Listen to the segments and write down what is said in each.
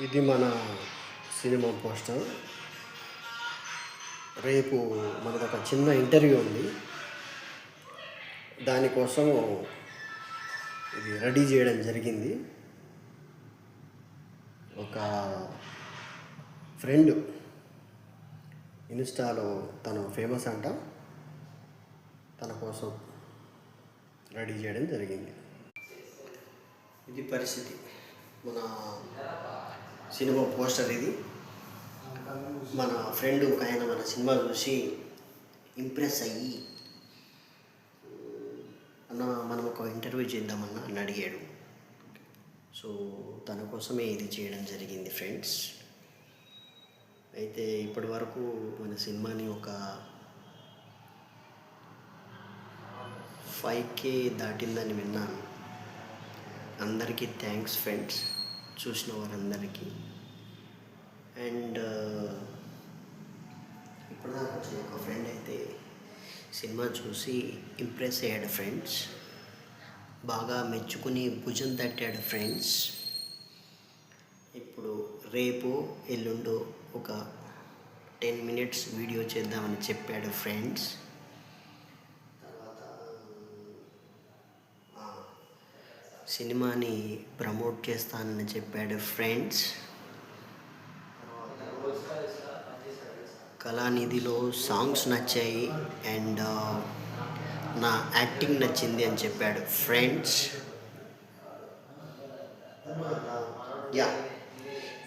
ఇది మన cinema poster. రేపు మనకు ఒక చిన్న ఇంటర్వ్యూ ఉంది. దానికోసం ఇది రెడీ చేయడం జరిగింది. ఒక ఫ్రెండ్ ఇన్స్టాలో తను ఫేమస్ అంట, తన కోసం రెడీ చేయడం జరిగింది. ఇది పరిస్థితి. మన సినిమా పోస్టర్ ఇది. మన ఫ్రెండ్ ఆయన మన సినిమా చూసి ఇంప్రెస్ అయ్యి అన్న మనం ఒక ఇంటర్వ్యూ చేద్దామన్నా అని అడిగాడు. సో తన కోసమే ఇది చేయడం జరిగింది ఫ్రెండ్స్. అయితే ఇప్పటి వరకు మన సినిమాని ఒక 5K దాటిందని విన్నాను. అందరికీ థ్యాంక్స్ ఫ్రెండ్స్, చూసిన వారందరికీ. అండ్ ఇప్పటిదాకా వచ్చిన ఒక ఫ్రెండ్ అయితే సినిమా చూసి ఇంప్రెస్ అయ్యాడు ఫ్రెండ్స్. బాగా మెచ్చుకుని భుజం తట్టాడు ఫ్రెండ్స్. ఇప్పుడు రేపు ఎల్లుండో ఒక 10 minutes వీడియో చేద్దామని చెప్పాడు ఫ్రెండ్స్. సినిమాని ప్రమోట్ చేస్తానని చెప్పాడు ఫ్రెండ్స్. కళానిధిలో సాంగ్స్ నచ్చాయి అండ్ నా యాక్టింగ్ నచ్చింది అని చెప్పాడు ఫ్రెండ్స్.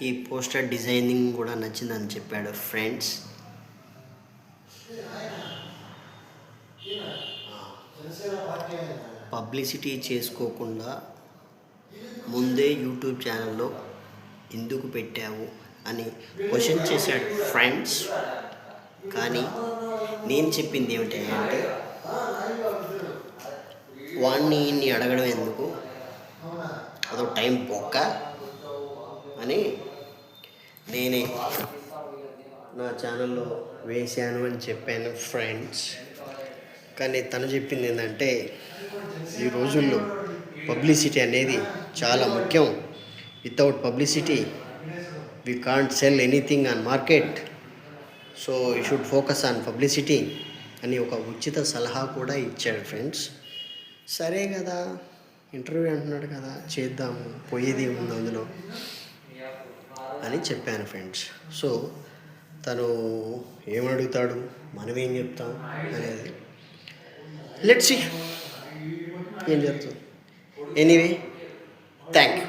ఈ పోస్టర్ డిజైనింగ్ కూడా నచ్చిందని చెప్పాడు ఫ్రెండ్స్. పబ్లిసిటీ చేసుకోకుండా ముందే యూట్యూబ్ ఛానల్లో ఎందుకు పెట్టావు అని క్వశ్చన్ చేశాడు ఫ్రెండ్స్. కానీ నేను చెప్పింది ఏమిటంటే, వాడిని ఇన్ని అడగడం ఎందుకు, అదో టైం పోక్క అని నేనే నా ఛానల్లో వేశాను అని చెప్పాను ఫ్రెండ్స్. కానీ తను చెప్పింది ఏంటంటే, ఈ రోజుల్లో పబ్లిసిటీ అనేది చాలా ముఖ్యం. Without publicity we can't sell anything on market, so you should focus on publicity అని ఒక ఉచిత సలహా కూడా ఇచ్చాడు ఫ్రెండ్స్. సరే కదా, ఇంటర్వ్యూ అంటున్నాడు కదా, చేద్దాము, పోయేది ఉంది అందులో అని చెప్పాను ఫ్రెండ్స్. సో తను ఏమడుగుతాడు, మనం ఏం చెప్తాం అనేది లెట్స్ సీ ఏం జరుగుతుంది. Anyway, thank you.